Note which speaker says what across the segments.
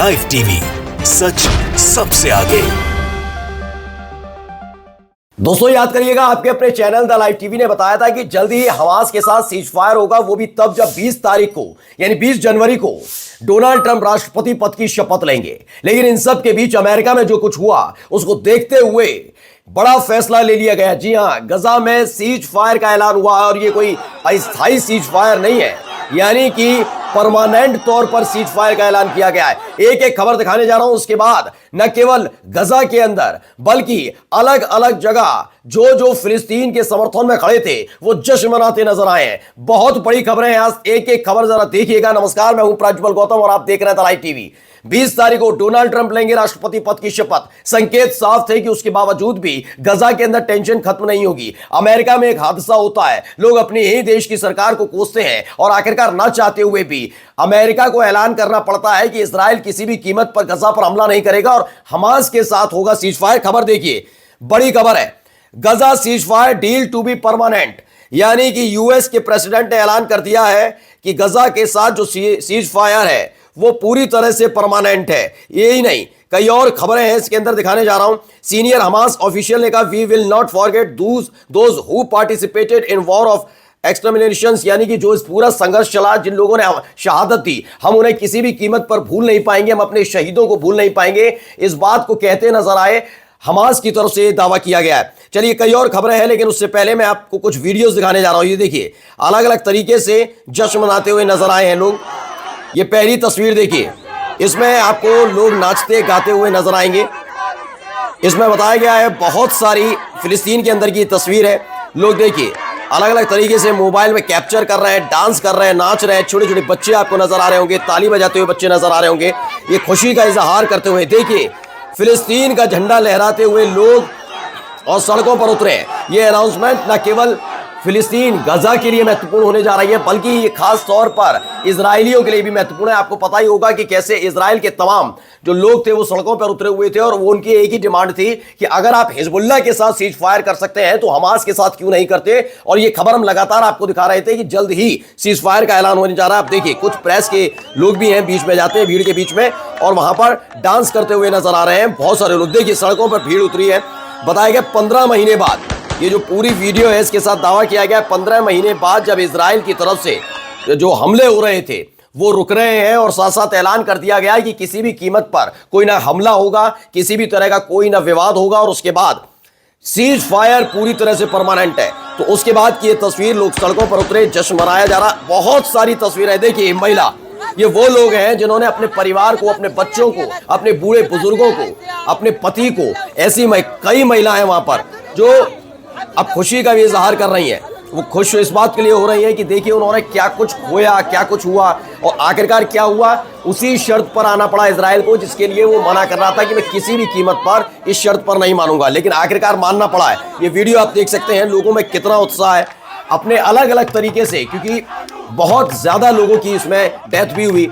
Speaker 1: Live TV, सच सबसे आगे।
Speaker 2: दोस्तों याद करिएगा, आपके अपने चैनल द लाइव टीवी ने बताया था कि जल्द ही हमास के साथ सीज फायर होगा, वो भी तब जब 20 तारीख को यानी 20 जनवरी को डोनाल्ड ट्रंप राष्ट्रपति पद की शपथ लेंगे। लेकिन इन सब के बीच अमेरिका में जो कुछ हुआ उसको देखते हुए बड़ा फैसला ले लिया गया। जी हां, गजा में सीज फायर का ऐलान हुआ और ये कोई अस्थायी सीज फायर नहीं है, यानी कि परमानेंट तौर पर सीज फायर का ऐलान किया गया है। एक एक खबर दिखाने जा रहा हूं। उसके बाद न केवल गजा के अंदर बल्कि अलग अलग जगह जो जो फिलिस्तीन के समर्थन में खड़े थे वो जश्न मनाते नजर आए हैं। बहुत बड़ी खबरें हैं, आज एक एक खबर जरा देखिएगा। नमस्कार, मैं हूं प्रज्वल गौतम और आप देख रहे हैं द लाइव टीवी। 20 तारीख को डोनाल्ड ट्रंप लेंगे राष्ट्रपति पद की शपथ। संकेत साफ थे कि उसके बावजूद भी गजा के अंदर टेंशन खत्म नहीं होगी। अमेरिका में एक हादसा होता है, लोग अपने ही देश की सरकार को कोसते हैं और आखिरकार ना चाहते हुए भी अमेरिका को ऐलान करना पड़ता है कि इजराइल किसी भी कीमत पर गजा पर हमला नहीं करेगा और हमास के साथ होगा सीज फायर। खबर देखिए, बड़ी खबर है। Gaza ceasefire deal to be permanent, यानी कि यूएस के प्रेसिडेंट ने ऐलान कर दिया है कि गजा के साथ जो सीज फायर है वो पूरी तरह से परमानेंट है। यही नहीं, कई और खबरें हैं इसके अंदर दिखाने जा रहा हूं। सीनियर हमास ऑफिशियल ने कहा, we will not forget those who participated in war of exterminations, यानी कि जो इस पूरा संघर्ष चला, जिन लोगों ने शहादत दी, हम उन्हें किसी भी कीमत पर भूल नहीं पाएंगे, हम अपने शहीदों को भूल नहीं पाएंगे। इस बात को कहते नजर आए हमास की तरफ से दावा किया गया है। चलिए, कई और खबरें हैं, लेकिन उससे पहले मैं आपको कुछ वीडियोस दिखाने जा रहा हूं। ये देखिए, अलग अलग तरीके से जश्न मनाते हुए नजर आए हैं लोग। ये पहली तस्वीर देखिए, इसमें आपको लोग नाचते गाते हुए नजर आएंगे। इसमें बताया गया है बहुत सारी फिलिस्तीन के अंदर की तस्वीर है। लोग देखिए अलग अलग तरीके से मोबाइल में कैप्चर कर रहे हैं, डांस कर रहे हैं, नाच रहे हैं। छोटे छोटे बच्चे आपको नजर आ रहे होंगे, ताली बजाते हुए बच्चे नजर आ रहे होंगे, ये खुशी का इजहार करते हुए। देखिए, फिलिस्तीन का झंडा लहराते हुए लोग और सड़कों पर उतरे हैं। ये अनाउंसमेंट न केवल फिलिस्तीन गजा के लिए महत्वपूर्ण होने जा रही है, बल्कि ये खास तौर पर इजरायलियों के लिए भी महत्वपूर्ण है। आपको पता ही होगा कि कैसे इजराइल के तमाम जो लोग थे वो सड़कों पर उतरे हुए थे और वो उनकी एक ही डिमांड थी कि अगर आप हिजबुल्लाह के साथ सीज फायर कर सकते हैं तो हमास के साथ क्यों नहीं करते। और ये खबर हम लगातार आपको दिखा रहे थे कि जल्द ही सीज फायर का ऐलान होने जा रहा है। आप देखिए, कुछ प्रेस के लोग भी हैं, बीच में जाते हैं भीड़ के बीच में और वहां पर डांस करते हुए नजर आ रहे हैं बहुत सारे लोग। देखिए, सड़कों पर भीड़ उतरी है। बताया गया 15 महीने बाद, ये जो पूरी वीडियो है इसके साथ दावा किया गया 15 महीने बाद जब इजराइल की तरफ से जो हमले हो रहे थे वो रुक रहे हैं और साथ साथ ऐलान कर दिया गया कि किसी भी कीमत पर कोई ना हमला होगा, किसी भी तरह का कोई ना विवाद होगा और उसके बाद सीज फायर पूरी तरह से परमानेंट है। तो उसके बाद की ये तस्वीर, लोग सड़कों पर उतरे, जश्न मनाया जा रहा। बहुत सारी तस्वीरें देखिए। महिला, ये वो लोग हैं जिन्होंने अपने परिवार को, अपने बच्चों को, अपने बूढ़े बुजुर्गों को, अपने पति को, ऐसी कई महिलाएं वहां पर जो अब खुशी का भी इजहार कर रही हैं। वो खुश इस बात के लिए हो रही है कि देखिए उन्होंने क्या कुछ खोया, क्या कुछ हुआ और आखिरकार क्या हुआ। उसी शर्त पर आना पड़ा इजराइल को जिसके लिए वो मना कर रहा था कि मैं किसी भी कीमत पर इस शर्त पर नहीं मानूंगा, लेकिन आखिरकार मानना पड़ा है। ये वीडियो आप देख सकते हैं, लोगों में कितना उत्साह है अपने अलग अलग तरीके से, क्योंकि बहुत ज्यादा लोगों की इसमें डेथ भी हुई,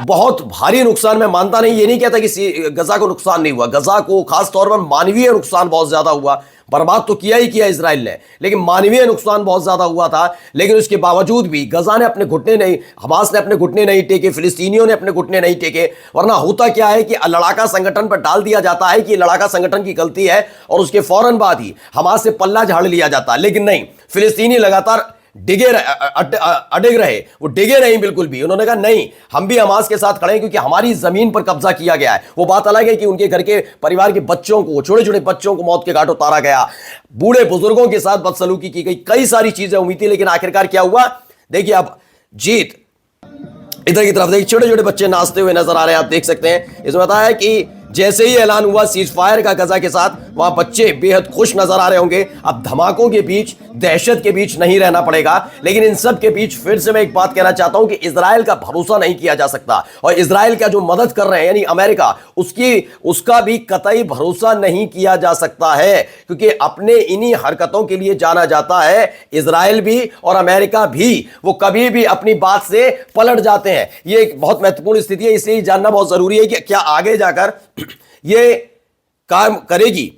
Speaker 2: बहुत भारी नुकसान। मैं मानता नहीं, ये नहीं कहता कि गजा को नुकसान नहीं हुआ, गजा को खास तौर पर मानवीय नुकसान बहुत ज्यादा हुआ। बर्बाद तो किया ही किया इजराइल ने, लेकिन मानवीय नुकसान बहुत ज्यादा हुआ था। लेकिन उसके बावजूद भी गजा ने अपने घुटने नहीं, हमास ने अपने घुटने नहीं टेके, फिलिस्तीनियों ने अपने घुटने नहीं टेके। वरना होता क्या है कि लड़ाका संगठन पर डाल दिया जाता है कि लड़ाका संगठन की गलती है और उसके फौरन बाद ही हमास से पल्ला झाड़ लिया जाता है। लेकिन नहीं, फिलिस्तीनी लगातार अडिग रहे, वो डिगे नहीं बिल्कुल भी। उन्होंने कहा नहीं, हम भी हमास के साथ खड़े हैं क्योंकि हमारी जमीन पर कब्जा किया गया है। वो बात अलग है कि उनके घर के परिवार के बच्चों को, छोटे छोटे बच्चों को मौत के घाट उतारा गया, बूढ़े बुजुर्गों के साथ बदसलूकी की गई, कई सारी चीजें हुई थी, लेकिन आखिरकार क्या हुआ देखिए। अब जीत इधर की तरफ देखिए, छोटे छोटे बच्चे नाचते हुए नजर आ रहे हैं, आप देख सकते हैं। इसमें बताया कि जैसे ही ऐलान हुआ सीज फायर का गजा के साथ, वहां बच्चे बेहद खुश नजर आ रहे होंगे। अब धमाकों के बीच, दहशत के बीच नहीं रहना पड़ेगा। लेकिन इन सब के बीच फिर से मैं एक बात कहना चाहता हूं कि इजराइल का भरोसा नहीं किया जा सकता और इजराइल का जो मदद कर रहे हैं यानी अमेरिका, उसका भी कतई भरोसा नहीं किया जा सकता है, क्योंकि अपने इन्हीं हरकतों के लिए जाना जाता है इजराइल भी और अमेरिका भी। वो कभी भी अपनी बात से पलट जाते हैं। ये एक बहुत महत्वपूर्ण स्थिति है, इसलिए जानना बहुत जरूरी है कि क्या आगे जाकर ये काम करेगी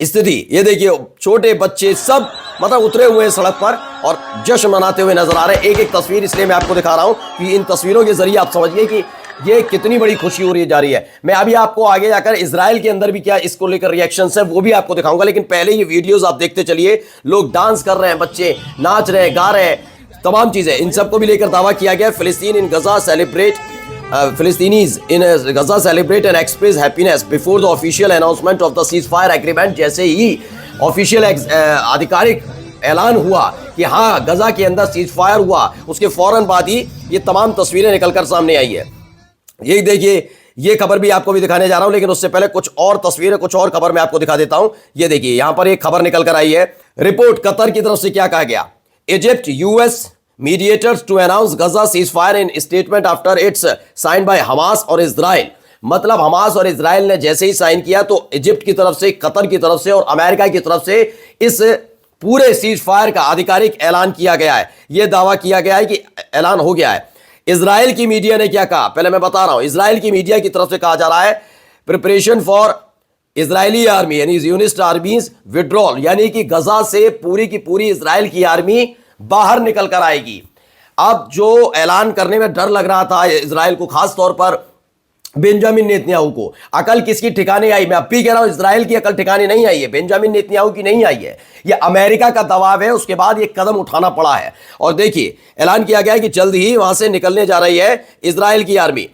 Speaker 2: स्थिति। ये देखिए, छोटे बच्चे सब मतलब उतरे हुए हैं सड़क पर और जश्न मनाते हुए नजर आ रहे हैं। एक एक तस्वीर इसलिए मैं आपको दिखा रहा हूं कि इन तस्वीरों के जरिए आप समझिए कि ये कितनी बड़ी खुशी हो रही जा रही है। मैं अभी आपको आगे जाकर इजराइल के अंदर भी क्या इसको लेकर रिएक्शंस है वो भी आपको दिखाऊंगा, लेकिन पहले ये वीडियोस आप देखते चलिए। लोग डांस कर रहे हैं, बच्चे नाच रहे हैं, गा रहे हैं, तमाम चीजें, इन सबको भी लेकर दावा किया गया। Palestine in Gaza celebrate Palestinians in Gaza celebrate and express happiness before the official announcement of the ceasefire agreement. जैसे ही ऑफिशियल आधिकारिक ऐलान हुआ कि हाँ गजा के अंदर सीज फायर हुआ, उसके फौरन बाद ही ये तमाम तस्वीरें निकलकर सामने आई है। ये देखिए, ये खबर भी आपको भी दिखाने जा रहा हूं, लेकिन उससे पहले कुछ और तस्वीरें, कुछ और खबर मैं आपको दिखा देता हूं। ये देखिए, यहां पर एक खबर निकल कर आई है। रिपोर्ट, कतर की तरफ से क्या कहा गया। Egypt US mediators to announce Gaza ceasefire in statement after its sign by Hamas और इजराइल। मतलब हमास और इजराइल ने जैसे ही साइन किया तो इजिप्ट की तरफ से, कतर की तरफ से और अमेरिका की तरफ से इस पूरे सीज फायर का आधिकारिक ऐलान किया गया है। यह दावा किया गया है कि ऐलान हो गया है। इजराइल की मीडिया ने क्या कहा, पहले मैं बता रहा हूं। इजराइल की मीडिया की तरफ से कहा जा रहा है प्रिपरेशन फॉर इजरायली आर्मी यानी ज़ियोनिस्ट आर्मीज विड्रॉल, यानी कि गजा से पूरी की पूरी इजराइल की आर्मी बाहर निकल कर आएगी। अब जो ऐलान करने में डर लग रहा था इजराइल को, खास तौर पर बेंजामिन नेतन्याहू को, अकल किसकी ठिकाने आई। मैं अब भी कह रहा हूं, इजराइल की अकल ठिकाने नहीं आई है, बेंजामिन नेतन्याहू की नहीं आई है। यह अमेरिका का दबाव है, उसके बाद यह कदम उठाना पड़ा है। और देखिए, ऐलान किया गया है कि जल्द ही वहां से निकलने जा रही है इजराइल की आर्मी।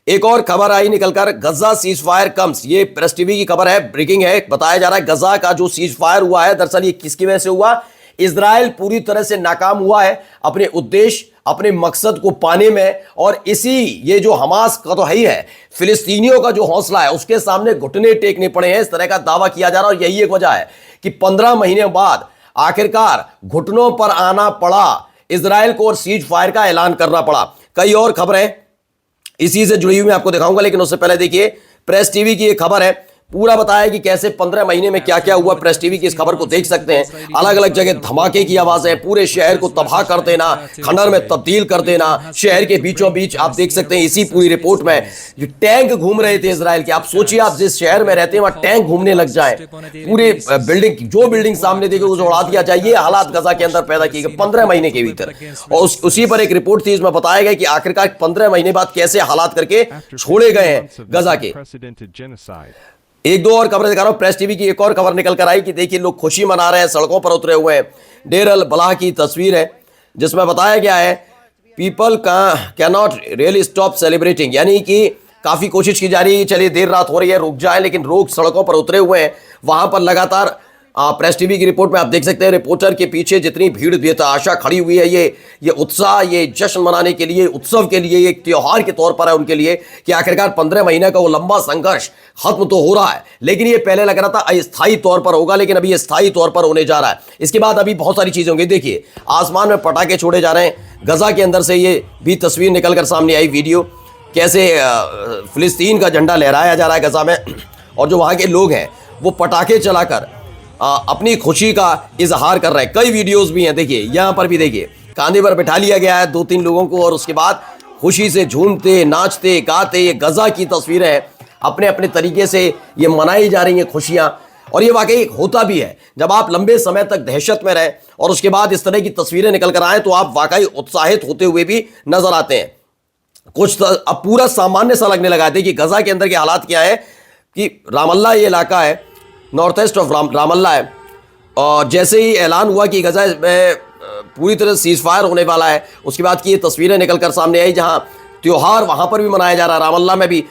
Speaker 2: एक और खबर आई निकलकर, गजा सीज फायर कम्स। ये प्रेस टीवी की खबर है, ब्रेकिंग है। बताया जा रहा है गजा का जो सीज फायर हुआ है, दरअसल ये किसकी वजह से हुआ। इजराइल पूरी तरह से नाकाम हुआ है अपने उद्देश्य, अपने मकसद को पाने में। और इसी ये जो हमास का तो है ही है, फिलिस्तीनियों का जो हौसला है उसके सामने घुटने टेकने पड़े हैं, इस तरह का दावा किया जा रहा है। और यही एक वजह है कि 15 महीने बाद आखिरकार घुटनों पर आना पड़ा इजराइल को और सीज फायर का ऐलान करना पड़ा। कई और खबरें इसी से जुड़ी हुई मैं आपको दिखाऊंगा, लेकिन उससे पहले देखिए, प्रेस टीवी की एक खबर है, पूरा बताया कि कैसे 15 महीने में क्या क्या हुआ। प्रेस टीवी की इस खबर को देख सकते हैं। अलग अलग जगह धमाके की आवाजें, पूरे शहर को तबाह कर देना, खंडर में तब्दील कर देना, शहर के बीचों बीच आप देख सकते हैं इसी पूरी रिपोर्ट में जो टैंक घूम रहे थे इजराइल के। आप सोचिए, आप जिस शहर में रहते हैं वहां टैंक घूमने लग जाए, पूरे बिल्डिंग, जो बिल्डिंग सामने देखे उसे उड़ा दिया जाए। ये हालात गजा के अंदर पैदा किए गए 15 महीने के भीतर। और उसी पर एक रिपोर्ट थी, इसमें बताया गया कि आखिरकार 15 महीने बाद कैसे हालात करके छोड़े गए हैं गजा के। एक दो और खबरें दिखा रहा हूं। प्रेस टीवी की एक और खबर निकल कर आई कि देखिए, लोग खुशी मना रहे हैं, सड़कों पर उतरे हुए हैं। डेर अल बलाह की तस्वीर है जिसमें बताया गया है people can not really stop celebrating, यानी कि काफी कोशिश की जा रही है, चलिए देर रात हो रही है रुक जाए, लेकिन लोग सड़कों पर उतरे हुए हैं। वहां पर लगातार प्रेस टीवी की रिपोर्ट में आप देख सकते हैं, रिपोर्टर के पीछे जितनी भीड़ बेतहाशा खड़ी हुई है, ये उत्साह, ये जश्न मनाने के लिए, उत्सव के लिए, एक त्योहार के तौर पर है उनके लिए कि आखिरकार 15 महीने का वो लंबा संघर्ष खत्म तो हो रहा है। लेकिन ये पहले लग रहा था अस्थायी तौर पर होगा, लेकिन अभी स्थायी तौर पर होने जा रहा है। इसके बाद अभी बहुत सारी चीजें होंगी। देखिए, आसमान में पटाखे छोड़े जा रहे हैं। गजा के अंदर से ये भी तस्वीर निकल कर सामने आई, वीडियो, कैसे फिलिस्तीन का झंडा लहराया जा रहा है गजा में, और जो वहां के लोग हैं वो पटाखे चलाकर अपनी खुशी का इजहार कर रहे हैं। कई वीडियोस भी हैं, देखिए यहां पर भी देखिए, कांधे पर बैठा लिया गया है 2-3 लोगों को और उसके बाद खुशी से झूमते, नाचते, गाते, ये गजा की तस्वीरें हैं। अपने अपने तरीके से ये मनाई जा रही हैं खुशियां। और ये वाकई होता भी है, जब आप लंबे समय तक दहशत में रहे और उसके बाद इस तरह की तस्वीरें निकल कर आए तो आप वाकई उत्साहित होते हुए भी नजर आते हैं। कुछ तो अब पूरा सामान्य सा लगने लगा है कि गजा के अंदर के हालात क्या है कि रामल्ला ये इलाका है, नॉर्थ ईस्ट ऑफ रामल्ला है, और जैसे ही ऐलान हुआ कि गजा में पूरी तरह सीज फायर होने वाला है, उसके बाद की ये तस्वीरें निकलकर सामने आई जहां त्योहार वहां पर भी मनाया जा रहा है, रामल्ला में भी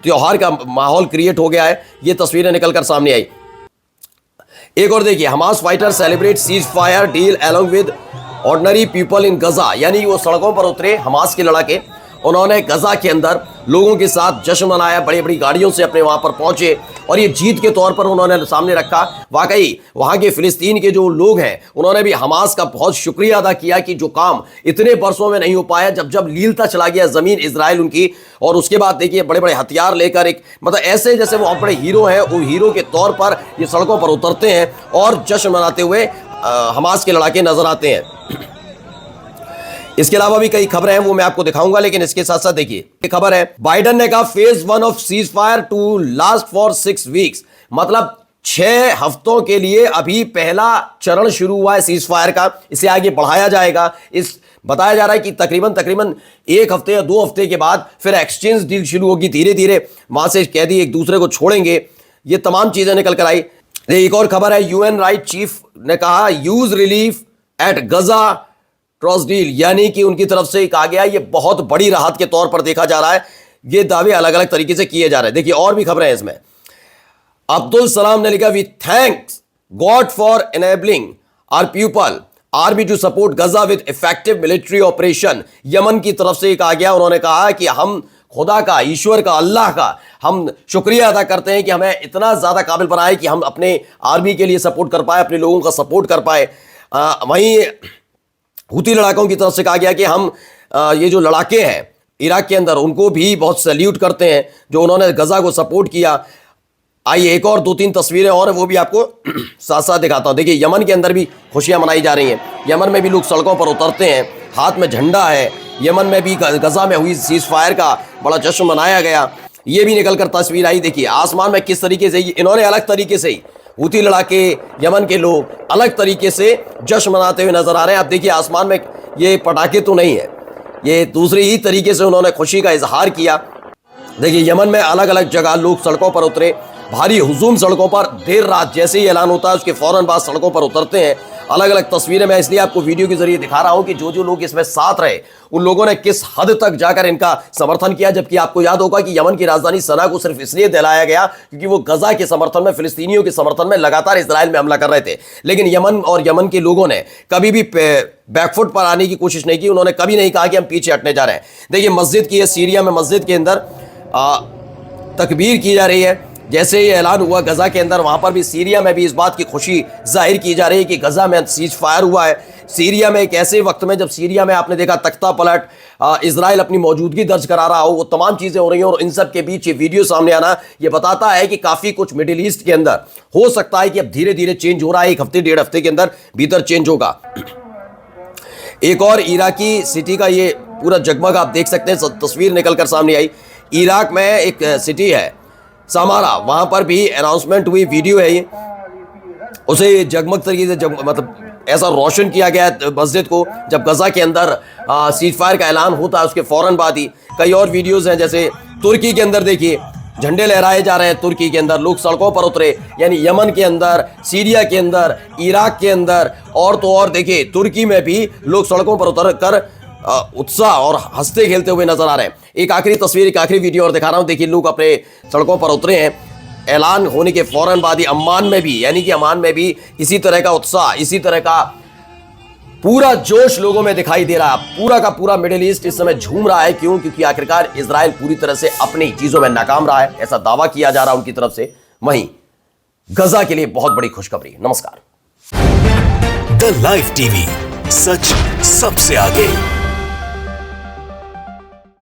Speaker 2: त्योहार का माहौल क्रिएट हो गया है। ये तस्वीरें निकलकर सामने आई। एक और देखिए, Hamas fighter celebrate ceasefire deal along with ordinary people in Gaza, यानी वो सड़कों पर उतरे हमास के लड़ाके, उन्होंने गजा के अंदर लोगों के साथ जश्न मनाया, बड़ी बड़ी गाड़ियों से अपने वहां पर पहुंचे और ये जीत के तौर पर उन्होंने सामने रखा। वाकई वहां के फिलिस्तीन के जो लोग हैं उन्होंने भी हमास का बहुत शुक्रिया अदा किया कि जो काम इतने वर्षों में नहीं हो पाया, जब लीलता चला गया जमीन इजराइल उनकी। और उसके बाद देखिए, बड़े बड़े हथियार लेकर, एक मतलब ऐसे जैसे वो बड़े हीरो हैं, वो हीरो के तौर पर ये सड़कों पर उतरते हैं और जश्न मनाते हुए हमास के लड़ाके नजर आते हैं। इसके अलावा भी कई खबरें हैं, वो मैं आपको दिखाऊंगा, लेकिन इसके साथ साथ देखिए, एक खबर है, बाइडन ने कहा phase 1 of ceasefire to last for 6 weeks, मतलब 6 हफ्तों के लिए अभी पहला चरण शुरू हुआ है सीज फायर का, इसे आगे बढ़ाया जाएगा। इस बताया जा रहा है कि तकरीबन 1 हफ्ते या 2 हफ्ते के बाद फिर एक्सचेंज डील शुरू होगी, धीरे धीरे वहां से कैदी एक दूसरे को छोड़ेंगे। ये तमाम चीजें निकल कर आई। एक और खबर है, यूएन राइट चीफ ने कहा यूज रिलीफ एट गजा क्रॉस डील, यानी कि उनकी तरफ से कहा गया ये बहुत बड़ी राहत के तौर पर देखा जा रहा है। ये दावे अलग अलग तरीके से किए जा रहे हैं। देखिए और भी खबरें हैं इसमें। अब्दुल सलाम ने लिखा we thanks God for enabling our people army to support Gaza with effective military operation. Yemen की तरफ से कहा गया, उन्होंने कहा कि हम खुदा का, ईश्वर का, अल्लाह का हम शुक्रिया अदा करते हैं कि हमें इतना ज्यादा काबिल बनाया कि हम अपने आर्मी के लिए सपोर्ट कर पाए, अपने लोगों का सपोर्ट कर पाए। वहीं हुती लड़ाकों की तरफ से कहा गया कि हम ये जो लड़ाके हैं इराक के अंदर उनको भी बहुत सैल्यूट करते हैं जो उन्होंने गजा को सपोर्ट किया। आइए एक और 2-3 तस्वीरें और वो भी आपको साथ साथ दिखाता हूं। देखिए यमन के अंदर भी खुशियां मनाई जा रही हैं। यमन में भी लोग सड़कों पर उतरते हैं, हाथ में झंडा है। यमन में भी गजा में हुई सीज फायर का बड़ा जश्न मनाया गया। ये भी निकलकर तस्वीर आई। देखिए आसमान में किस तरीके से इन्होंने अलग तरीके से ही हुती लड़ाके, यमन के लोग अलग तरीके से जश्न मनाते हुए नजर आ रहे हैं। आप देखिए आसमान में ये पटाखे तो नहीं है, ये दूसरे ही तरीके से उन्होंने खुशी का इजहार किया। देखिए यमन में अलग अलग जगह लोग सड़कों पर उतरे, भारी हुजूम सड़कों पर। देर रात जैसे ही ऐलान होता है उसके फौरन बाद सड़कों पर उतरते हैं। अलग अलग तस्वीरें मैं इसलिए आपको वीडियो के जरिए दिखा रहा हूं कि जो जो लोग इसमें साथ रहे उन लोगों ने किस हद तक जाकर इनका समर्थन किया। जबकि आपको याद होगा कि यमन की राजधानी सना को सिर्फ इसलिए दिलाया गया क्योंकि वो गजा के समर्थन में, फिलिस्तीनियों के समर्थन में लगातार इजराइल में हमला कर रहे थे। लेकिन यमन और यमन के लोगों ने कभी भी बैकफुट पर आने की कोशिश नहीं की। उन्होंने कभी नहीं कहा कि हम पीछे हटने जा रहे हैं। देखिए मस्जिद की, सीरिया में मस्जिद के अंदर तकबीर की जा रही है। जैसे ये ऐलान हुआ गजा के अंदर, वहां पर भी सीरिया में भी इस बात की खुशी जाहिर की जा रही है कि गजा में सीज फायर हुआ है। सीरिया में एक ऐसे वक्त में जब सीरिया में आपने देखा तख्ता पलट, इजराइल अपनी मौजूदगी दर्ज करा रहा हो, वो तमाम चीजें हो रही हैं। और इन सब के बीच ये वीडियो सामने आना ये बताता है कि काफी कुछ मिडिल ईस्ट के अंदर हो सकता है कि अब धीरे धीरे चेंज हो रहा है। 1 हफ्ते 1.5 हफ्ते के अंदर भीतर चेंज होगा। एक और इराकी सिटी का ये पूरा जगमग आप देख सकते हैं, तस्वीर निकलकर सामने आई। इराक में एक सिटी है समारा, वहां पर भी अनाउंसमेंट हुई, वीडियो है ये, उसे जगमग तरीके से मतलब ऐसा रोशन किया गया मस्जिद को जब गजा के अंदर सीज फायर का ऐलान होता है उसके फौरन बाद ही। कई और वीडियोस हैं, जैसे तुर्की के अंदर देखिए झंडे लहराए जा रहे हैं, तुर्की के अंदर लोग सड़कों पर उतरे, यानी यमन के अंदर, सीरिया के अंदर, इराक के अंदर, और तो और देखिए तुर्की में भी लोग सड़कों पर उतर कर उत्साह और हंसते खेलते हुए नजर आ रहे हैं। एक आखिरी तस्वीर, एक आखिरी वीडियो और दिखा रहा हूं। देखिए लोग अपने सड़कों पर उतरे हैं ऐलान होने के फौरन बाद ही। अम्मान में भी, यानी कि अम्मान में भी इसी तरह का उत्साह, इसी तरह का पूरा जोश लोगों में दिखाई दे रहा है। पूरा का पूरा मिडिल ईस्ट इस समय झूम रहा है। क्यों? क्योंकि आखिरकार इजराइल पूरी तरह से अपनी चीजों में नाकाम रहा है, ऐसा दावा किया जा रहा है उनकी तरफ से। वहीं गजा के लिए बहुत बड़ी खुशखबरी। नमस्कार।
Speaker 1: द लाइव टीवी, सच सबसे आगे।